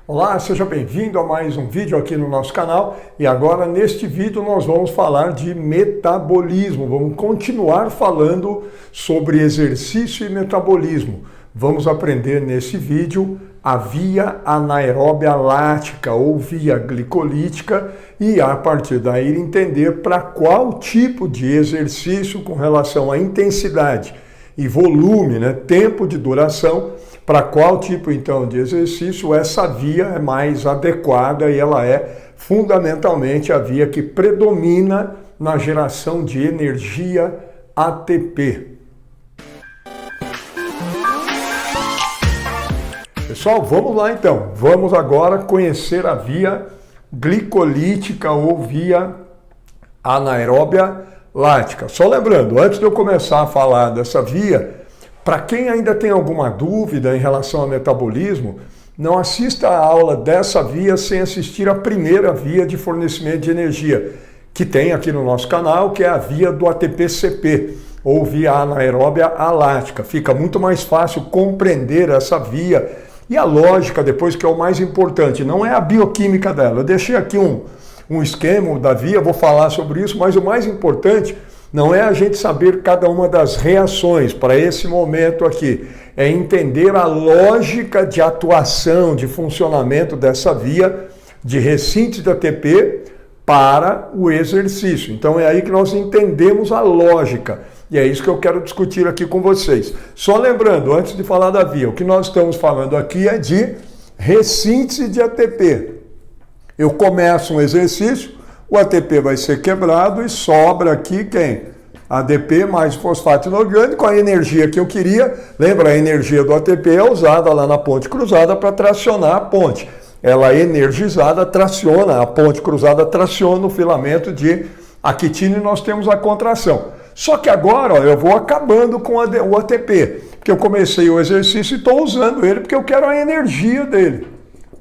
Olá, seja bem-vindo a mais um vídeo aqui no nosso canal e agora neste vídeo nós vamos falar de metabolismo, vamos continuar falando sobre exercício e metabolismo. Vamos aprender nesse vídeo a via anaeróbia lática ou via glicolítica e a partir daí entender para qual tipo de exercício com relação à intensidade e volume, tempo de duração, para qual tipo então de exercício essa via é mais adequada e ela é fundamentalmente a via que predomina na geração de energia ATP. Pessoal, vamos lá então. Vamos agora conhecer a via glicolítica ou via anaeróbia lática. Só lembrando, antes de eu começar a falar dessa via, para quem ainda tem alguma dúvida em relação ao metabolismo, não assista a aula dessa via sem assistir a primeira via de fornecimento de energia, que tem aqui no nosso canal, que é a via do ATP-CP, ou via anaeróbia alática. Fica muito mais fácil compreender essa via e a lógica depois, que é o mais importante, não é a bioquímica dela. Eu deixei aqui um esquema da via, vou falar sobre isso, mas o mais importante não é a gente saber cada uma das reações para esse momento aqui, é entender a lógica de atuação, de funcionamento dessa via de ressíntese de ATP para o exercício. Então é aí que nós entendemos a lógica e é isso que eu quero discutir aqui com vocês. Só lembrando, antes de falar da via, o que nós estamos falando aqui é de ressíntese de ATP. Eu começo um exercício, o ATP vai ser quebrado e sobra aqui quem? ADP mais fosfato inorgânico, a energia que eu queria. Lembra, a energia do ATP é usada lá na ponte cruzada para tracionar a ponte. Ela energizada traciona, a ponte cruzada traciona o filamento de actina e nós temos a contração. Só que agora eu vou acabando com o ATP, porque eu comecei o exercício e estou usando ele porque eu quero a energia dele,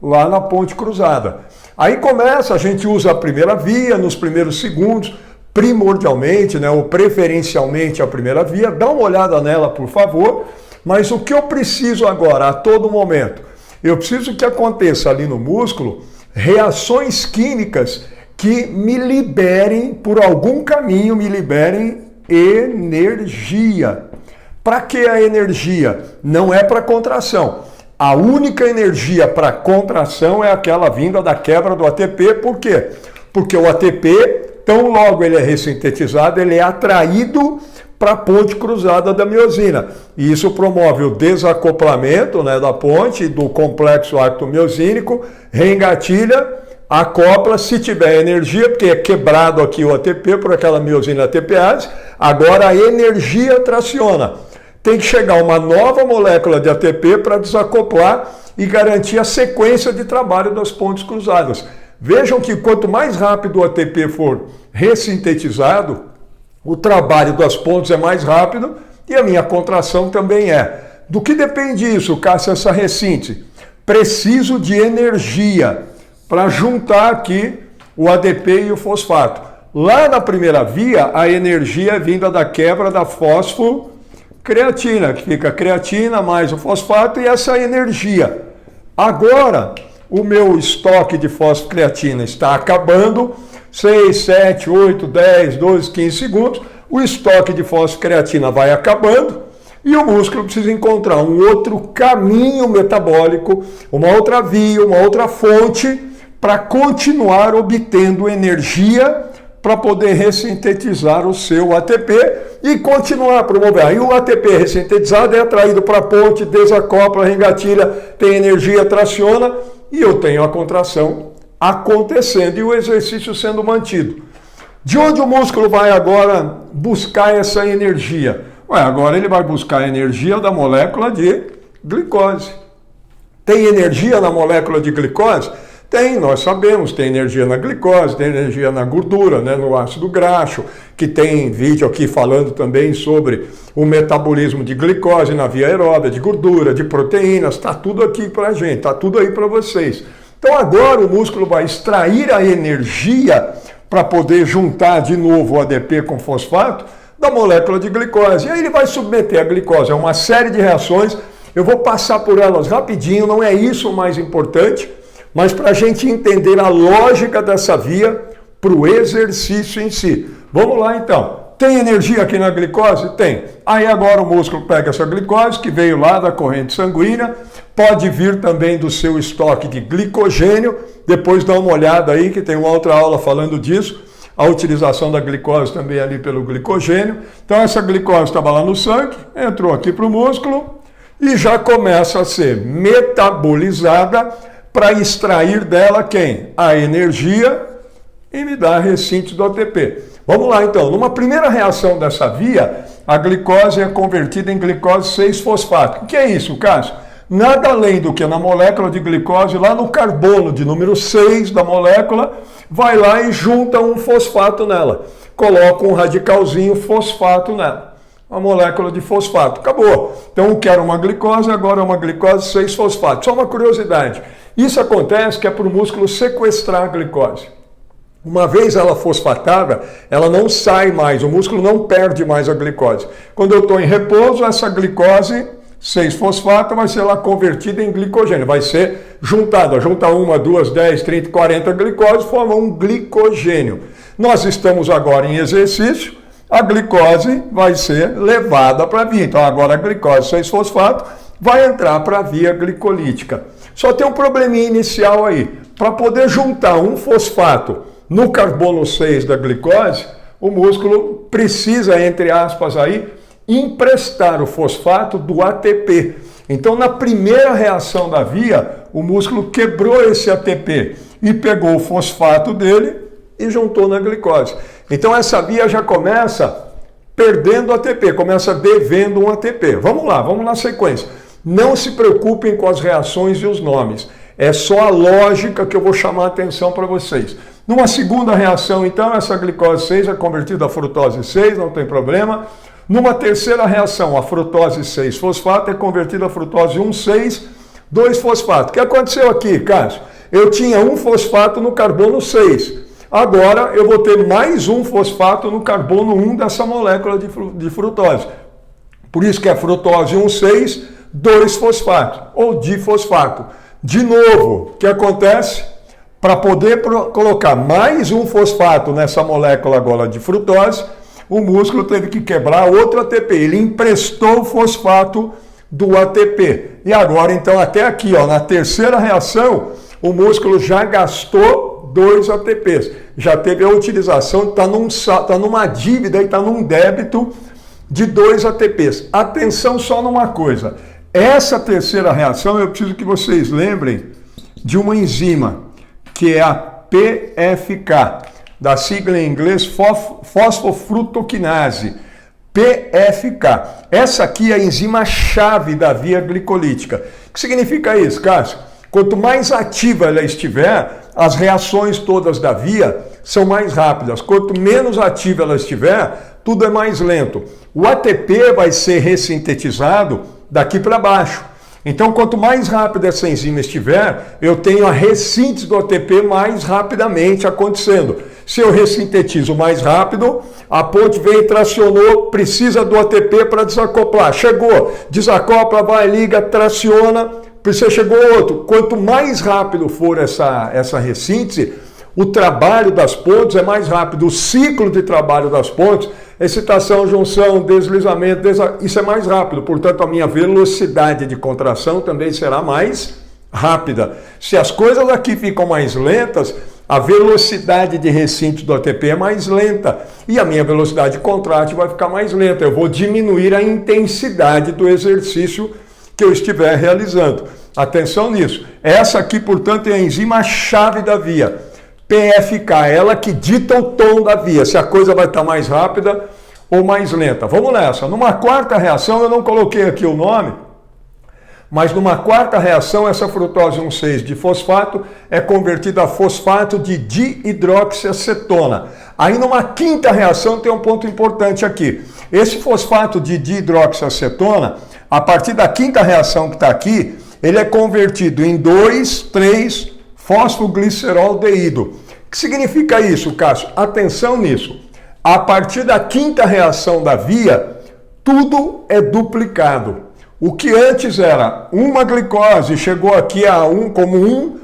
lá na ponte cruzada. Aí começa, a gente usa a primeira via nos primeiros segundos, primordialmente, ou preferencialmente a primeira via. Dá uma olhada nela, por favor. Mas o que eu preciso agora, a todo momento? Eu preciso que aconteça ali no músculo reações químicas que me liberem, por algum caminho, me liberem energia. Para que a energia? Não é para contração. A única energia para contração é aquela vinda da quebra do ATP. Por quê? Porque o ATP, tão logo ele é ressintetizado, ele é atraído para a ponte cruzada da miosina. E isso promove o desacoplamento da ponte, do complexo actomiosínico, reengatilha, acopla, se tiver energia, porque é quebrado aqui o ATP por aquela miosina ATPase, agora a energia traciona. Tem que chegar uma nova molécula de ATP para desacoplar e garantir a sequência de trabalho das pontes cruzadas. Vejam que quanto mais rápido o ATP for ressintetizado, o trabalho das pontes é mais rápido e a minha contração também é. Do que depende isso, Cássio, essa ressíntese? Preciso de energia para juntar aqui o ADP e o fosfato. Lá na primeira via, a energia é vinda da quebra da fosfocreatina, que fica a creatina mais o fosfato e essa energia. Agora, o meu estoque de fosfocreatina está acabando, 6, 7, 8, 10, 12, 15 segundos, o estoque de fosfocreatina vai acabando e o músculo precisa encontrar um outro caminho metabólico, uma outra via, uma outra fonte para continuar obtendo energia para poder ressintetizar o seu ATP e continuar a promover. Aí o ATP ressintetizado é atraído para a ponte, desacopla, reengatilha, tem energia, traciona e eu tenho a contração acontecendo e o exercício sendo mantido. De onde o músculo vai agora buscar essa energia? Agora ele vai buscar a energia da molécula de glicose. Tem energia na molécula de glicose? Tem, nós sabemos, tem energia na glicose, tem energia na gordura, no ácido graxo, que tem vídeo aqui falando também sobre o metabolismo de glicose na via aeróbia, de gordura, de proteínas, está tudo aqui para a gente, está tudo aí para vocês. Então agora o músculo vai extrair a energia para poder juntar de novo o ADP com fosfato da molécula de glicose. E aí ele vai submeter a glicose a uma série de reações, eu vou passar por elas rapidinho, não é isso o mais importante. mas para a gente entender a lógica dessa via para o exercício em si. Vamos lá então. Tem energia aqui na glicose? Tem. Aí agora o músculo pega essa glicose que veio lá da corrente sanguínea, pode vir também do seu estoque de glicogênio, depois dá uma olhada aí que tem uma outra aula falando disso, a utilização da glicose também ali pelo glicogênio. Então essa glicose estava lá no sangue, entrou aqui para o músculo e já começa a ser metabolizada para extrair dela quem? A energia e me dá ressíntese do ATP. Vamos lá então, numa primeira reação dessa via, a glicose é convertida em glicose 6-fosfato. O que é isso, Cássio? Nada além do que na molécula de glicose, lá no carbono de número 6 da molécula, vai lá e junta um fosfato nela. Coloca um radicalzinho fosfato nela. Uma molécula de fosfato. Acabou. Então eu quero uma glicose, agora é uma glicose 6-fosfato. Só uma curiosidade. Isso acontece que é para o músculo sequestrar a glicose. Uma vez ela fosfatada, ela não sai mais, o músculo não perde mais a glicose. Quando eu estou em repouso, essa glicose 6-fosfato vai ser lá convertida em glicogênio, vai ser juntada, junta 1, 2, 10, 30, 40 glicoses, forma um glicogênio. Nós estamos agora em exercício, a glicose vai ser levada para a via. Então agora a glicose 6-fosfato vai entrar para a via glicolítica. Só tem um probleminha inicial aí. Para poder juntar um fosfato no carbono 6 da glicose, o músculo precisa, entre aspas, aí, emprestar o fosfato do ATP. Então, na primeira reação da via, o músculo quebrou esse ATP e pegou o fosfato dele e juntou na glicose. Então, essa via já começa perdendo ATP, começa devendo um ATP. Vamos lá, vamos na sequência. Não se preocupem com as reações e os nomes. É só a lógica que eu vou chamar a atenção para vocês. Numa segunda reação, então, essa glicose 6 é convertida a frutose 6, não tem problema. Numa terceira reação, a frutose 6-fosfato é convertida a frutose 1,6, 2-fosfato. O que aconteceu aqui, Cássio? Eu tinha um fosfato no carbono 6. Agora eu vou ter mais um fosfato no carbono 1 dessa molécula de frutose. Por isso que é frutose 1,6, 2-fosfato ou difosfato. De novo, o que acontece? Para poder colocar mais um fosfato nessa molécula agora de frutose, o músculo teve que quebrar outro ATP. Ele emprestou o fosfato do ATP. E agora, então, até aqui, ó, na terceira reação, o músculo já gastou 2 ATPs. Já teve a utilização, está numa dívida e está num débito de 2 ATPs. Atenção só numa coisa. Essa terceira reação, eu preciso que vocês lembrem de uma enzima, que é a PFK, da sigla em inglês fosfofrutoquinase, PFK. Essa aqui é a enzima-chave da via glicolítica. O que significa isso, Cássio? Quanto mais ativa ela estiver, as reações todas da via são mais rápidas. Quanto menos ativa ela estiver, tudo é mais lento. O ATP vai ser ressintetizado daqui para baixo. Então, quanto mais rápida essa enzima estiver, eu tenho a ressíntese do ATP mais rapidamente acontecendo. Se eu ressintetizo mais rápido, a ponte vem, tracionou, precisa do ATP para desacoplar. Chegou, desacopla, vai, liga, traciona, chegou outro. Quanto mais rápido for essa ressíntese, o trabalho das pontes é mais rápido. O ciclo de trabalho das pontes, excitação, junção, deslizamento, isso é mais rápido. Portanto, a minha velocidade de contração também será mais rápida. Se as coisas aqui ficam mais lentas, a velocidade de ressíntese do ATP é mais lenta e a minha velocidade de contrátil vai ficar mais lenta. Eu vou diminuir a intensidade do exercício que eu estiver realizando. Atenção nisso. Essa aqui, portanto, é a enzima-chave da via. PFK, ela que dita o tom da via, se a coisa vai estar mais rápida ou mais lenta. Vamos nessa. Numa quarta reação, eu não coloquei aqui o nome, mas numa quarta reação, essa frutose 1,6 de fosfato é convertida a fosfato de dihidroxiacetona. Aí numa quinta reação tem um ponto importante aqui. Esse fosfato de dihidroxiacetona, a partir da quinta reação que está aqui, ele é convertido em 2,3-fosfogliceroldeído. O que significa isso, Cássio? Atenção nisso. A partir da quinta reação da via, tudo é duplicado. O que antes era uma glicose, chegou aqui a 1 como 1,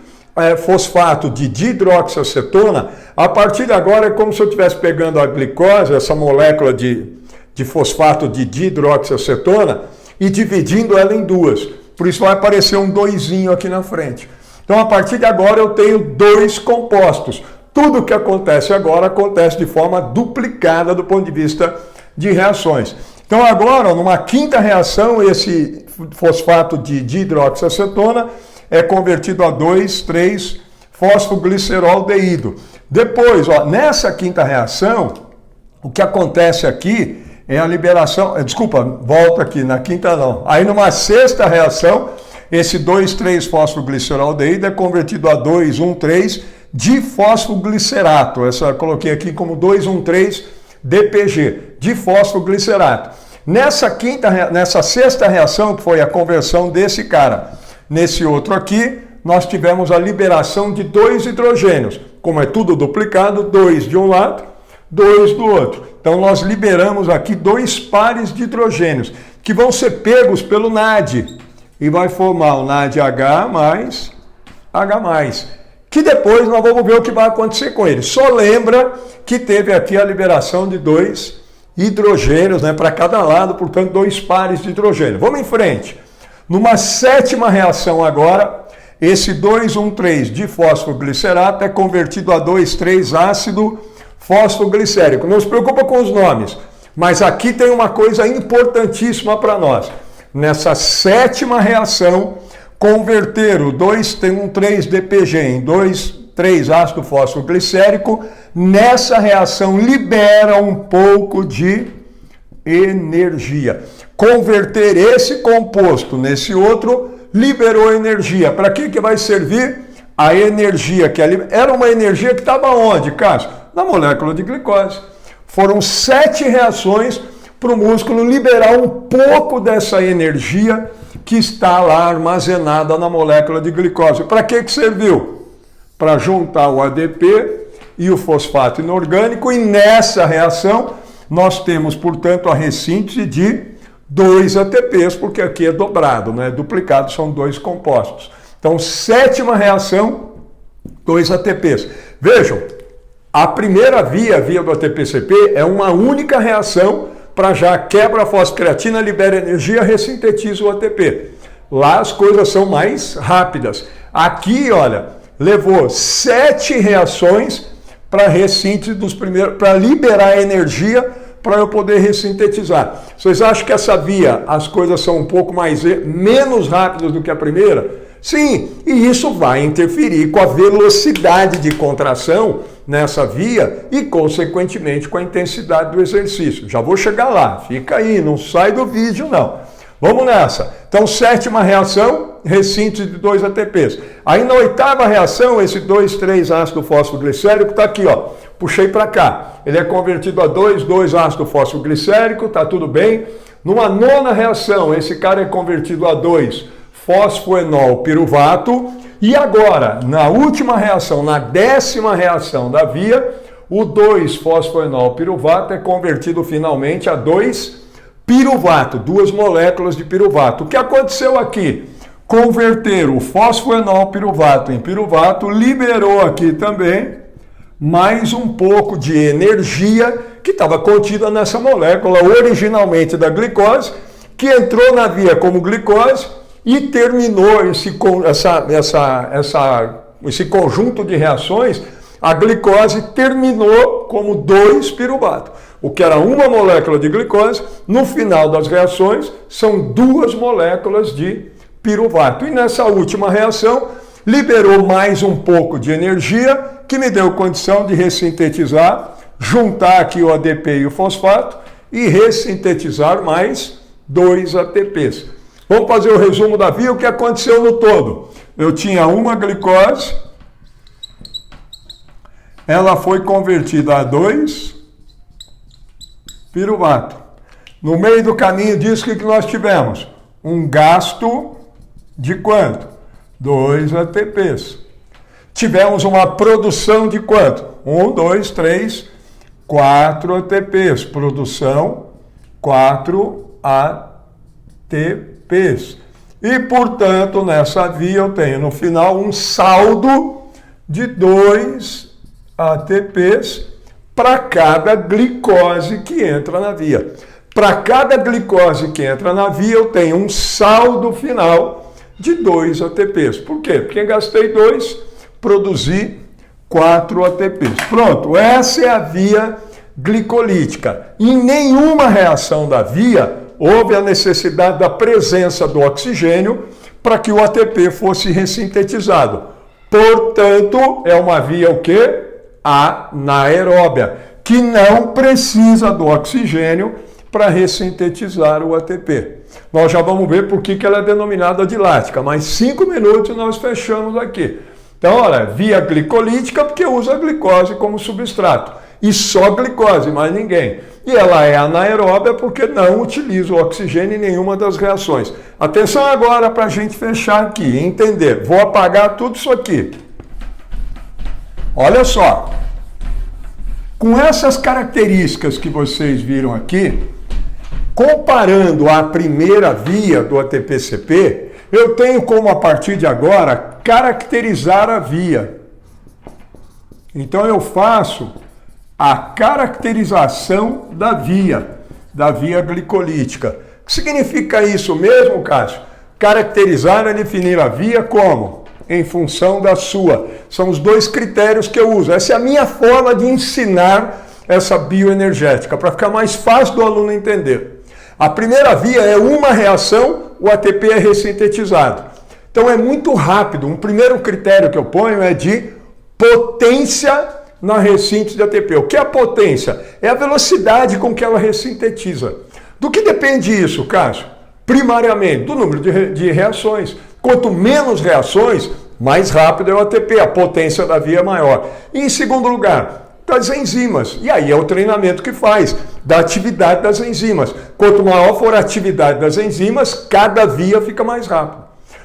fosfato de dihidroxiacetona, a partir de agora é como se eu estivesse pegando a glicose, essa molécula de fosfato de dihidroxiacetona, e dividindo ela em duas. Por isso vai aparecer um 2 aqui na frente. Então, a partir de agora, eu tenho 2 compostos. Tudo que acontece agora acontece de forma duplicada do ponto de vista de reações. Então, agora, numa quinta reação, esse fosfato de dihidroxiacetona é convertido a 2,3-fosfogliceroldeído. Depois, nessa quinta reação, o que acontece aqui é a liberação... Desculpa, volta aqui, na quinta não. Aí, numa sexta reação, esse 2,3-fosfogliceroldeído é convertido a 2,1,3-difosfoglicerato. Essa eu coloquei aqui como 2,1,3-DPG, difosfoglicerato. Nessa sexta reação, que foi a conversão desse cara, nesse outro aqui, nós tivemos a liberação de 2 hidrogênios. Como é tudo duplicado, 2 de um lado, 2 do outro. Então, nós liberamos aqui 2 pares de hidrogênios, que vão ser pegos pelo NAD, e vai formar o NADH mais H+, que depois nós vamos ver o que vai acontecer com ele. Só lembra que teve aqui a liberação de 2 hidrogênios, para cada lado, portanto, 2 pares de hidrogênio. Vamos em frente. Numa sétima reação agora, esse 2,1,3-difosfoglicerato é convertido a 2,3-ácido fosfoglicérico. Não se preocupa com os nomes, mas aqui tem uma coisa importantíssima para nós. Nessa sétima reação, converter o 2,1,3-DPG em 2,3-ácido fosfoglicérico, nessa reação libera um pouco de energia. Converter esse composto nesse outro liberou energia. Para que vai servir? A energia que era uma energia que estava onde, Cássio? Na molécula de glicose. Foram 7 reações para o músculo liberar um pouco dessa energia que está lá armazenada na molécula de glicose. Para que serviu? Para juntar o ADP e o fosfato inorgânico, e nessa reação nós temos, portanto, a ressíntese de 2 ATPs, porque aqui é dobrado, duplicado, são 2 compostos. Então, sétima reação, 2 ATPs. Vejam, a primeira via do ATP-CP, é uma única reação para já quebra a fosfocreatina, libera energia, ressintetiza o ATP. Lá as coisas são mais rápidas. Aqui, olha, levou 7 reações para ressíntese dos primeiros, para liberar energia para eu poder ressintetizar. Vocês acham que essa via, as coisas são um pouco menos rápidas do que a primeira? Sim, e isso vai interferir com a velocidade de contração nessa via e, consequentemente, com a intensidade do exercício. Já vou chegar lá, fica aí, não sai do vídeo não. Vamos nessa. Então, sétima reação, ressíntese de 2 ATPs. Aí na oitava reação, esse 2,3-ácido fosfoglicérico está aqui, ó. Puxei para cá. Ele é convertido a 2,2-ácido fosfoglicérico, tá tudo bem. Numa nona reação, esse cara é convertido a 2-fosfoenol piruvato. E agora, na última reação, na 10ª reação da via, o 2-fosfoenol piruvato é convertido finalmente a 2-piruvato, 2 moléculas de piruvato. O que aconteceu aqui? Converter o fosfoenol piruvato em piruvato liberou aqui também mais um pouco de energia que estava contida nessa molécula originalmente da glicose, que entrou na via como glicose e terminou esse conjunto de reações. A glicose terminou como 2-piruvato. O que era uma molécula de glicose, no final das reações, são 2 moléculas de piruvato. E nessa última reação, liberou mais um pouco de energia, que me deu condição de ressintetizar, juntar aqui o ADP e o fosfato e ressintetizar mais 2 ATPs. Vamos fazer o resumo da via, o que aconteceu no todo. Eu tinha uma glicose, ela foi convertida a 2-piruvato. No meio do caminho disso, o que nós tivemos? Um gasto de quanto? 2 ATPs. Tivemos uma produção de quanto? 1, 2, 3, 4 ATPs. Produção, 4 ATPs. E, portanto, nessa via eu tenho no final um saldo de 2 ATPs para cada glicose que entra na via. Para cada glicose que entra na via, eu tenho um saldo final de 2 ATPs. Por quê? Porque gastei 2, produzi 4 ATPs. Pronto, essa é a via glicolítica. Em nenhuma reação da via houve a necessidade da presença do oxigênio para que o ATP fosse ressintetizado. Portanto, é uma via o quê? Anaeróbia, que não precisa do oxigênio para ressintetizar o ATP. Nós já vamos ver por que ela é denominada dilática, mas 5 minutos nós fechamos aqui. Então, olha, via glicolítica porque usa a glicose como substrato. E só glicose, mais ninguém. E ela é anaeróbia porque não utiliza o oxigênio em nenhuma das reações. Atenção agora para a gente fechar aqui e entender. Vou apagar tudo isso aqui. Olha só. Com essas características que vocês viram aqui, comparando a primeira via do ATP-CP, eu tenho como, a partir de agora, caracterizar a via. Então, eu faço a caracterização da via glicolítica. O que significa isso mesmo, Cássio? Caracterizar é definir a via como? Em função da sua. São os 2 critérios que eu uso. Essa é a minha forma de ensinar essa bioenergética, para ficar mais fácil do aluno entender. A primeira via é uma reação, o ATP é ressintetizado. Então é muito rápido. Um primeiro critério que eu ponho é de potência na ressíntese de ATP. O que é a potência? É a velocidade com que ela ressintetiza. Do que depende isso, Cássio? Primariamente, do número de reações. Quanto menos reações, mais rápido é o ATP, a potência da via é maior. E em segundo lugar, das enzimas. E aí é o treinamento que faz, da atividade das enzimas. Quanto maior for a atividade das enzimas, cada via fica mais rápido.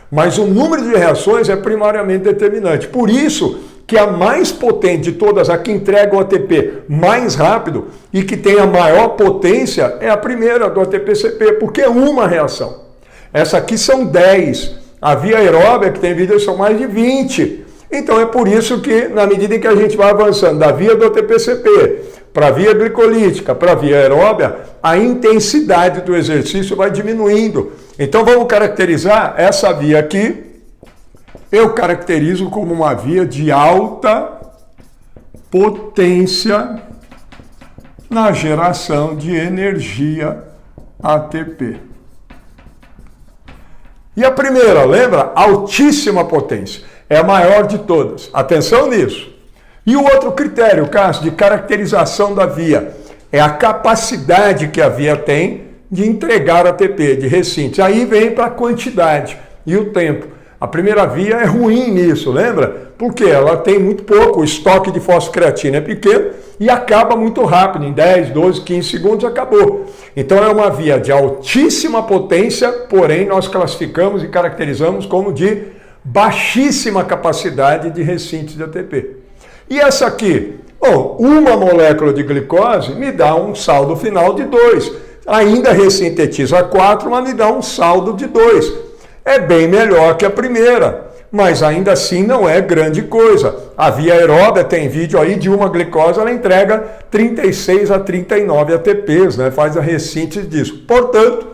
Mas o número de reações é primariamente determinante. Por isso que a mais potente de todas, a que entrega o ATP mais rápido e que tem a maior potência, é a primeira do ATP-CP, porque é uma reação. Essa aqui são 10. A via aeróbia, que tem vídeos, são mais de 20. Então é por isso que, na medida em que a gente vai avançando da via do ATP-CP para a via glicolítica, para a via aeróbia, a intensidade do exercício vai diminuindo. Então vamos caracterizar essa via aqui. Eu caracterizo como uma via de alta potência na geração de energia ATP. E a primeira, lembra? Altíssima potência. É a maior de todas. Atenção nisso. E o outro critério, Cássio, de caracterização da via, é a capacidade que a via tem de entregar ATP, de ressíntese. Aí vem para a quantidade e o tempo. A primeira via é ruim nisso, lembra? Porque ela tem muito pouco, o estoque de fosfocreatina é pequeno e acaba muito rápido, em 10, 12, 15 segundos acabou. Então é uma via de altíssima potência, porém nós classificamos e caracterizamos como de baixíssima capacidade de ressíntese de ATP. E essa aqui? Bom, uma molécula de glicose me dá um saldo final de 2. Ainda ressintetiza 4, mas me dá um saldo de 2. É bem melhor que a primeira, mas ainda assim não é grande coisa. A via aeróbia tem vídeo aí de uma glicose, ela entrega 36 a 39 ATPs, né? Faz a ressíntese disso. Portanto,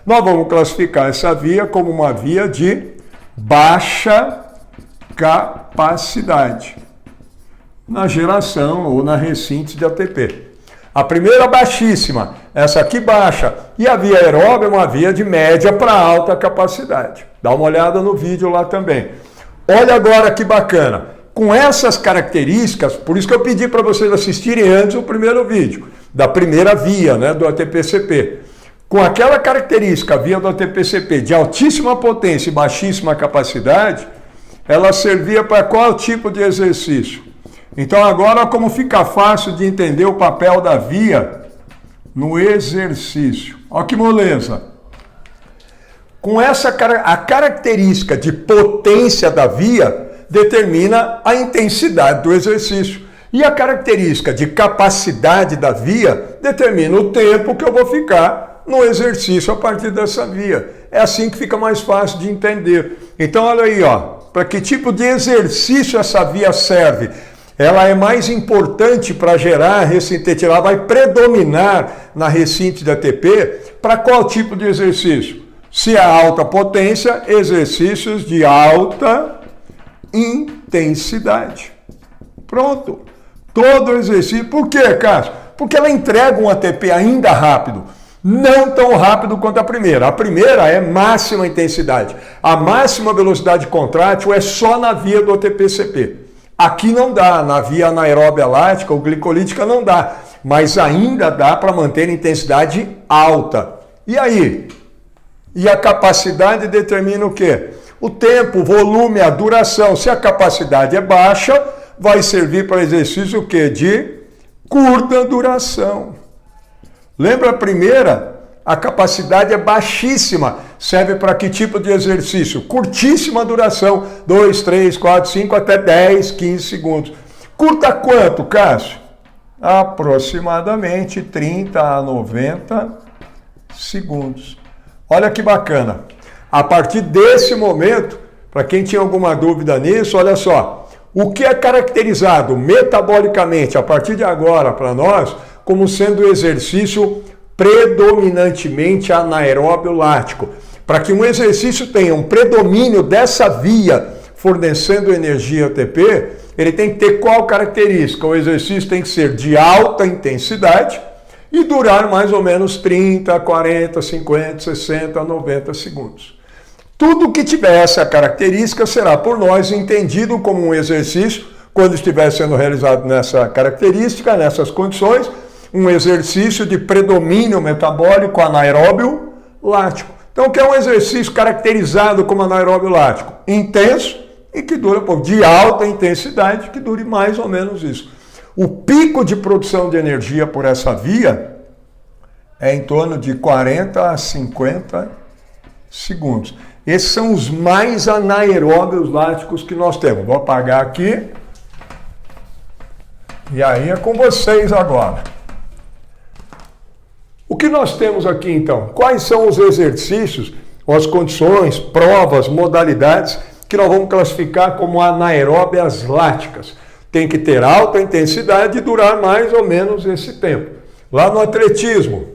nós vamos classificar essa via como uma via de baixa capacidade na geração ou na ressíntese de ATP. A primeira baixíssima, essa aqui baixa. E a via aeróbia é uma via de média para alta capacidade. Dá uma olhada no vídeo lá também. Olha agora que bacana. Com essas características, por isso que eu pedi para vocês assistirem antes o primeiro vídeo, da primeira via, né, do ATP-CP. Com aquela característica, a via do ATP-CP de altíssima potência e baixíssima capacidade, ela servia para qual tipo de exercício? Então agora como fica fácil de entender o papel da via no exercício. Olha que moleza. Com essa a característica de potência da via determina a intensidade do exercício. E a característica de capacidade da via determina o tempo que eu vou ficar no exercício a partir dessa via. É assim que fica mais fácil de entender. Então, olha aí, ó, para que tipo de exercício essa via serve? Ela é mais importante para gerar ressintete, ela vai predominar na ressíntese ATP para qual tipo de exercício? Se é alta potência, exercícios de alta intensidade. Pronto. Todo exercício. Por quê, Cássio? Porque ela entrega um ATP ainda rápido. Não tão rápido quanto a primeira. A primeira é máxima intensidade. A máxima velocidade contrátil é só na via do ATP-CP. Aqui não dá, na via anaeróbia lática ou glicolítica não dá, mas ainda dá para manter intensidade alta. E aí? E a capacidade determina o quê? O tempo, o volume, a duração. Se a capacidade é baixa, vai servir para exercício o quê? De curta duração. Lembra a primeira? A capacidade é baixíssima. Serve para que tipo de exercício? Curtíssima duração. 2, 3, 4, 5, até 10, 15 segundos. Curta quanto, Cássio? Aproximadamente 30 a 90 segundos. Olha que bacana. A partir desse momento, para quem tinha alguma dúvida nisso, olha só. O que é caracterizado metabolicamente, a partir de agora, para nós, como sendo exercício predominantemente anaeróbio lático. Para que um exercício tenha um predomínio dessa via fornecendo energia ATP, ele tem que ter qual característica? O exercício tem que ser de alta intensidade e durar mais ou menos 30, 40, 50, 60, 90 segundos. Tudo que tiver essa característica será por nós entendido como um exercício, quando estiver sendo realizado nessa característica, nessas condições, um exercício de predomínio metabólico anaeróbio lático. Então, o que é um exercício caracterizado como anaeróbio lático? Intenso e que dura de alta intensidade, que dure mais ou menos isso. O pico de produção de energia por essa via é em torno de 40 a 50 segundos. Esses são os mais anaeróbios láticos que nós temos. Vou apagar aqui. E aí é com vocês agora. O que nós temos aqui, então? Quais são os exercícios, as condições, provas, modalidades que nós vamos classificar como anaeróbias láticas? Tem que ter alta intensidade e durar mais ou menos esse tempo. Lá no atletismo,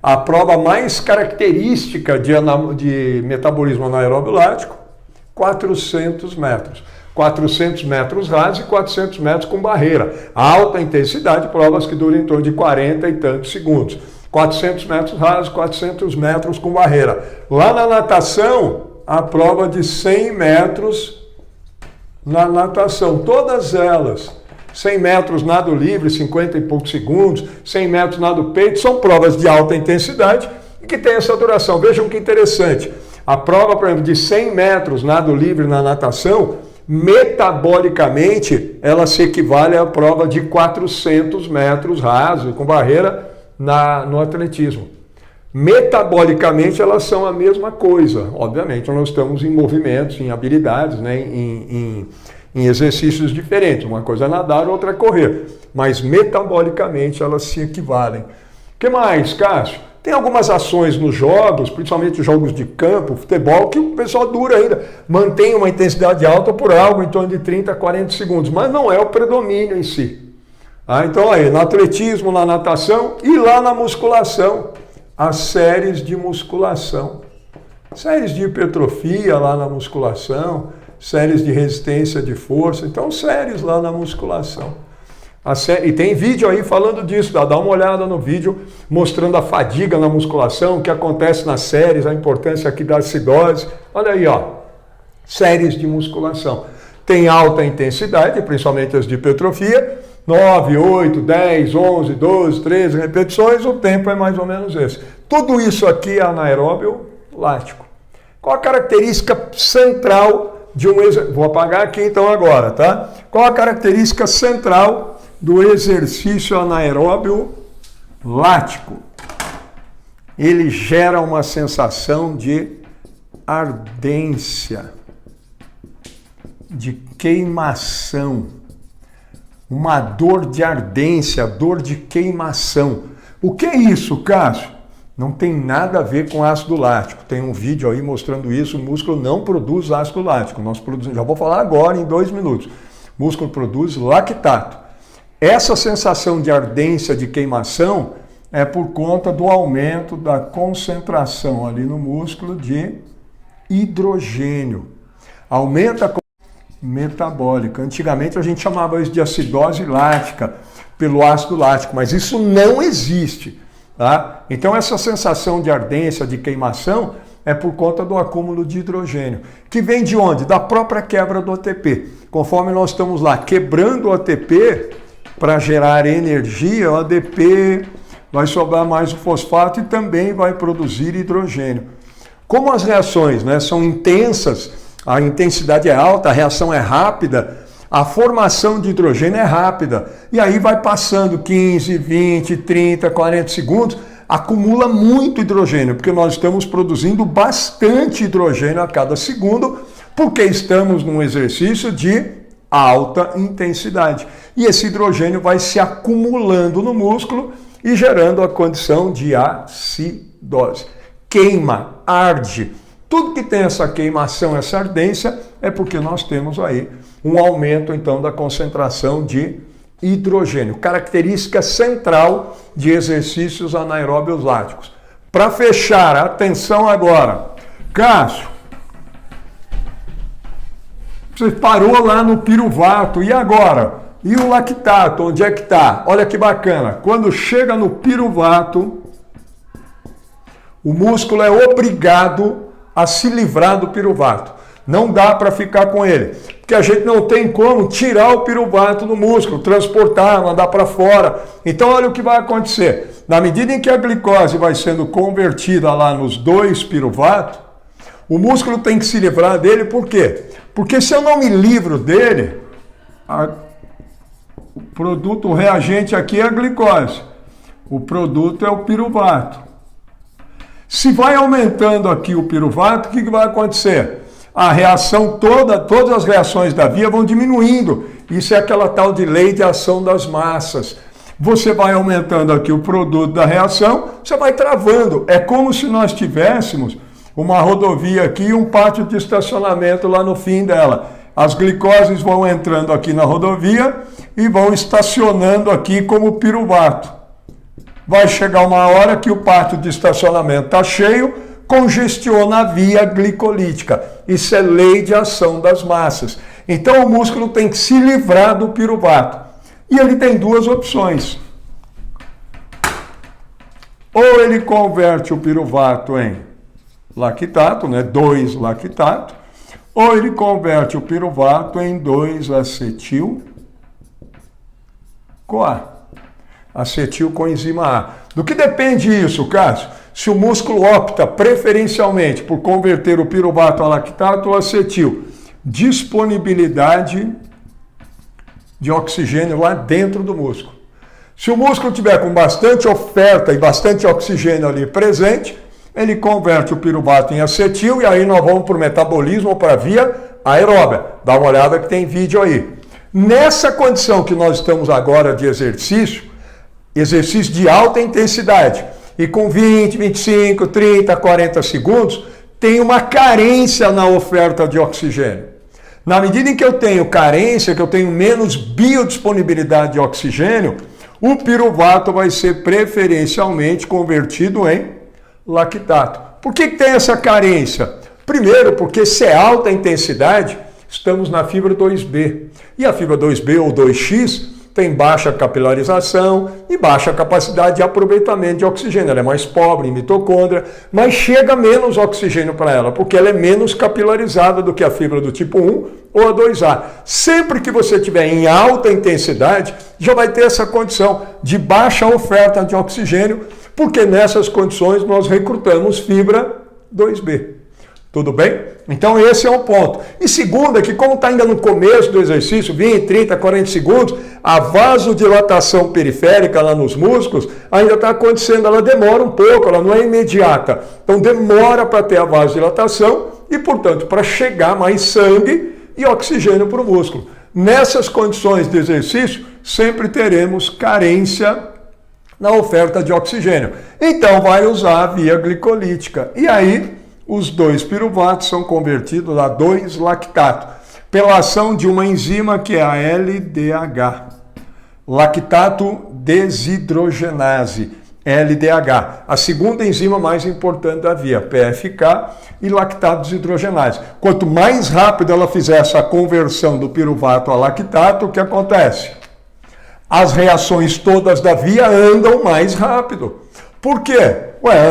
a prova mais característica de metabolismo anaeróbio lático, 400 metros. 400 metros rasos e 400 metros com barreira. Alta intensidade, provas que duram em torno de 40 e tantos segundos. 400 metros rasos, 400 metros com barreira. Lá na natação, a prova de 100 metros na natação, todas elas. 100 metros nado livre, 50 e poucos segundos, 100 metros nado peito, são provas de alta intensidade e que tem essa duração. Vejam que interessante. A prova, por exemplo, de 100 metros nado livre na natação, metabolicamente, ela se equivale à prova de 400 metros raso com barreira no atletismo. Metabolicamente, elas são a mesma coisa. Obviamente, nós estamos em movimentos, em habilidades, né, em exercícios diferentes. Uma coisa é nadar, outra é correr. Mas metabolicamente, elas se equivalem. O que mais, Cássio? Tem algumas ações nos jogos, principalmente jogos de campo, futebol, que o pessoal dura ainda, mantém uma intensidade alta por algo em torno de 30 a 40 segundos, mas não é o predomínio em si. Então aí, no atletismo, na natação e lá na musculação, as séries de musculação. Séries de hipertrofia lá na musculação, séries de resistência de força, então séries lá na musculação. E tem vídeo aí falando disso, dá uma olhada no vídeo mostrando a fadiga na musculação, o que acontece nas séries, a importância aqui da acidose. Olha aí, ó, séries de musculação. Tem alta intensidade, principalmente as de hipertrofia, 9, 8, 10, 11, 12, 13 repetições, o tempo é mais ou menos esse. Tudo isso aqui é anaeróbio lático. Qual a característica central de um exercício? Vou apagar aqui então agora, tá? Qual a característica central do exercício anaeróbio lático? Ele gera uma sensação de ardência, de queimação, uma dor de ardência, dor de queimação. O que é isso, Cássio? Não tem nada a ver com ácido lático. Tem um vídeo aí mostrando isso. O músculo não produz ácido lático. Nós produzimos, já vou falar agora em 2 minutos. O músculo produz lactato. Essa sensação de ardência, de queimação, é por conta do aumento da concentração ali no músculo de hidrogênio. Aumenta a metabólica. Antigamente a gente chamava isso de acidose lática, pelo ácido lático, mas isso não existe. Tá? Então essa sensação de ardência, de queimação, é por conta do acúmulo de hidrogênio. Que vem de onde? Da própria quebra do ATP. Conforme nós estamos lá quebrando o ATP para gerar energia, o ADP vai sobrar mais o fosfato e também vai produzir hidrogênio. Como as reações, né, são intensas, a intensidade é alta, a reação é rápida, a formação de hidrogênio é rápida. E aí vai passando 15, 20, 30, 40 segundos, acumula muito hidrogênio, porque nós estamos produzindo bastante hidrogênio a cada segundo, porque estamos num exercício de alta intensidade. E esse hidrogênio vai se acumulando no músculo e gerando a condição de acidose. Queima, arde. Tudo que tem essa queimação, essa ardência, é porque nós temos aí um aumento, então, da concentração de hidrogênio. Característica central de exercícios anaeróbios láticos. Para fechar, atenção agora. Cássio, você parou lá no piruvato, e agora? E o lactato, onde é que está? Olha que bacana. Quando chega no piruvato, o músculo é obrigado a se livrar do piruvato. Não dá para ficar com ele, porque a gente não tem como tirar o piruvato do músculo, transportar, mandar para fora. Então olha o que vai acontecer. Na medida em que a glicose vai sendo convertida lá nos 2 piruvatos, o músculo tem que se livrar dele, por quê? Porque se eu não me livro dele, o produto, o reagente aqui é a glicose. O produto é o piruvato. Se vai aumentando aqui o piruvato, o que vai acontecer? A reação todas as reações da via vão diminuindo. Isso é aquela tal de lei de ação das massas. Você vai aumentando aqui o produto da reação, você vai travando. É como se nós tivéssemos uma rodovia aqui e um pátio de estacionamento lá no fim dela. As glicoses vão entrando aqui na rodovia e vão estacionando aqui como piruvato. Vai chegar uma hora que o pátio de estacionamento está cheio, congestiona a via glicolítica. Isso é lei de ação das massas. Então o músculo tem que se livrar do piruvato. E ele tem 2 opções. Ou ele converte o piruvato em lactato, né, 2-lactato, ou ele converte o piruvato em 2-acetil-CoA. Acetilcoenzima A. Do que depende isso, Cássio? Se o músculo opta preferencialmente por converter o piruvato a lactato ou acetil, disponibilidade de oxigênio lá dentro do músculo. Se o músculo tiver com bastante oferta e bastante oxigênio ali presente, ele converte o piruvato em acetil e aí nós vamos para o metabolismo ou para a via aeróbia. Dá uma olhada que tem vídeo aí. Nessa condição que nós estamos agora de exercício de alta intensidade, e com 20, 25, 30, 40 segundos, tem uma carência na oferta de oxigênio. Na medida em que eu tenho carência, que eu tenho menos biodisponibilidade de oxigênio, o piruvato vai ser preferencialmente convertido em lactato. Por que tem essa carência? Primeiro, porque se é alta intensidade, estamos na fibra 2B. E a fibra 2B ou 2X tem baixa capilarização e baixa capacidade de aproveitamento de oxigênio. Ela é mais pobre em mitocôndria, mas chega menos oxigênio para ela, porque ela é menos capilarizada do que a fibra do tipo 1 ou a 2A. Sempre que você tiver em alta intensidade, já vai ter essa condição de baixa oferta de oxigênio, porque nessas condições nós recrutamos fibra 2B. Tudo bem? Então esse é um ponto. E segundo é que como está ainda no começo do exercício, 20, 30, 40 segundos, a vasodilatação periférica lá nos músculos ainda está acontecendo, ela demora um pouco, ela não é imediata. Então demora para ter a vasodilatação e, portanto, para chegar mais sangue e oxigênio para o músculo. Nessas condições de exercício, sempre teremos carência na oferta de oxigênio. Então vai usar a via glicolítica. E aí os 2 piruvatos são convertidos a 2-lactato, pela ação de uma enzima que é a LDH, lactato desidrogenase, LDH, a segunda enzima mais importante da via, PFK e lactato desidrogenase. Quanto mais rápido ela fizer essa conversão do piruvato a lactato, o que acontece? As reações todas da via andam mais rápido. Por quê?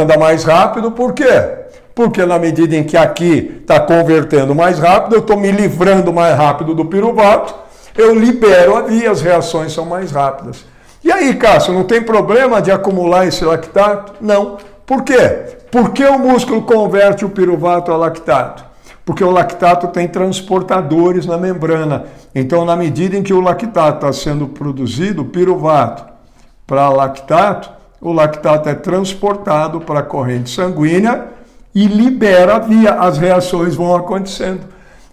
Anda mais rápido por quê? Porque na medida em que aqui está convertendo mais rápido, eu estou me livrando mais rápido do piruvato, eu libero a via, as reações são mais rápidas. E aí, Cássio, não tem problema de acumular esse lactato? Não. Por quê? Por que o músculo converte o piruvato a lactato? Porque o lactato tem transportadores na membrana. Então, na medida em que o lactato está sendo produzido, piruvato para lactato, o lactato é transportado para a corrente sanguínea e libera a via, as reações vão acontecendo.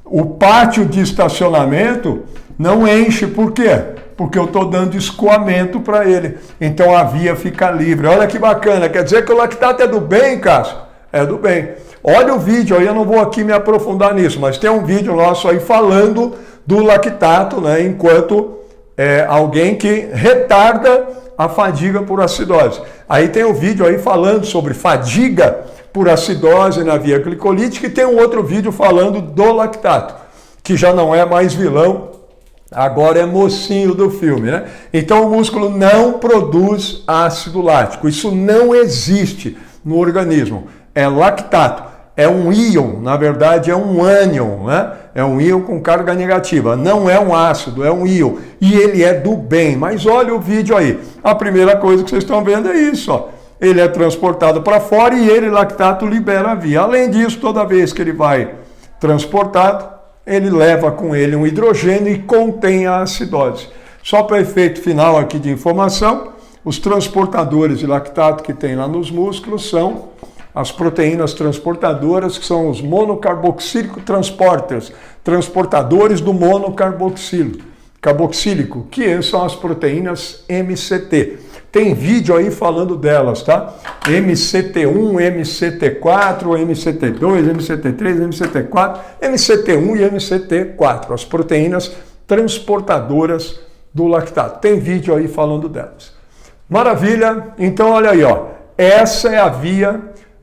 O pátio de estacionamento não enche, por quê? Porque eu estou dando escoamento para ele. Então a via fica livre. Olha que bacana, quer dizer que o lactato é do bem, Cássio? É do bem. Olha o vídeo aí, eu não vou aqui me aprofundar nisso, mas tem um vídeo nosso aí falando do lactato, né, enquanto alguém que retarda a fadiga por acidose. Aí tem um vídeo aí falando sobre fadiga por acidose na via glicolítica e tem um outro vídeo falando do lactato, que já não é mais vilão, agora é mocinho do filme, né? Então o músculo não produz ácido lático, isso não existe no organismo, é lactato, é um íon, na verdade é um ânion, né? É um íon com carga negativa, não é um ácido, é um íon, e ele é do bem, mas olha o vídeo aí, a primeira coisa que vocês estão vendo é isso, ó. Ele é transportado para fora e ele, lactato, libera a via. Além disso, toda vez que ele vai transportado, ele leva com ele um hidrogênio e contém a acidose. Só para efeito final aqui de informação, os transportadores de lactato que tem lá nos músculos são as proteínas transportadoras, que são os monocarboxílico transporters, transportadores do monocarboxílico, que são as proteínas MCT. Tem vídeo aí falando delas, tá? MCT1, MCT4, MCT2, MCT3, MCT4, MCT1 e MCT4, as proteínas transportadoras do lactato. Tem vídeo aí falando delas. Maravilha? Então olha aí, ó. Essa é a via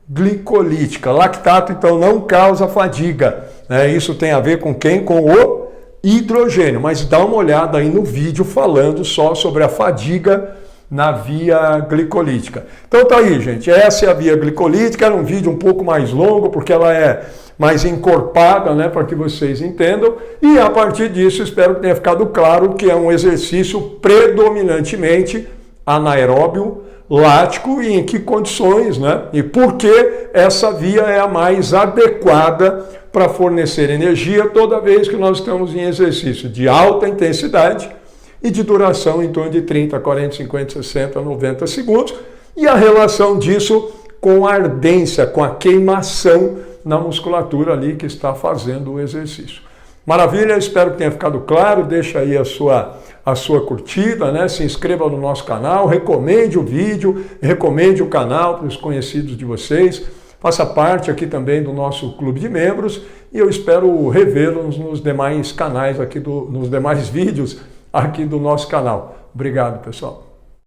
glicolítica. Lactato, então, não causa fadiga, né? Isso tem a ver com quem? Com o hidrogênio. Mas dá uma olhada aí no vídeo falando só sobre a fadiga na via glicolítica. Então tá aí, gente, essa é a via glicolítica, era um vídeo um pouco mais longo, porque ela é mais encorpada, né, para que vocês entendam, e a partir disso espero que tenha ficado claro que é um exercício predominantemente anaeróbio, lático, e em que condições, né, e por que essa via é a mais adequada para fornecer energia toda vez que nós estamos em exercício de alta intensidade e de duração em torno de 30, 40, 50, 60, 90 segundos, e a relação disso com a ardência, com a queimação na musculatura ali que está fazendo o exercício. Maravilha, espero que tenha ficado claro, deixa aí a sua curtida, né? Se inscreva no nosso canal, recomende o vídeo, recomende o canal para os conhecidos de vocês, faça parte aqui também do nosso clube de membros, e eu espero revê-los nos demais canais aqui, nos demais vídeos aqui do nosso canal. Obrigado, pessoal.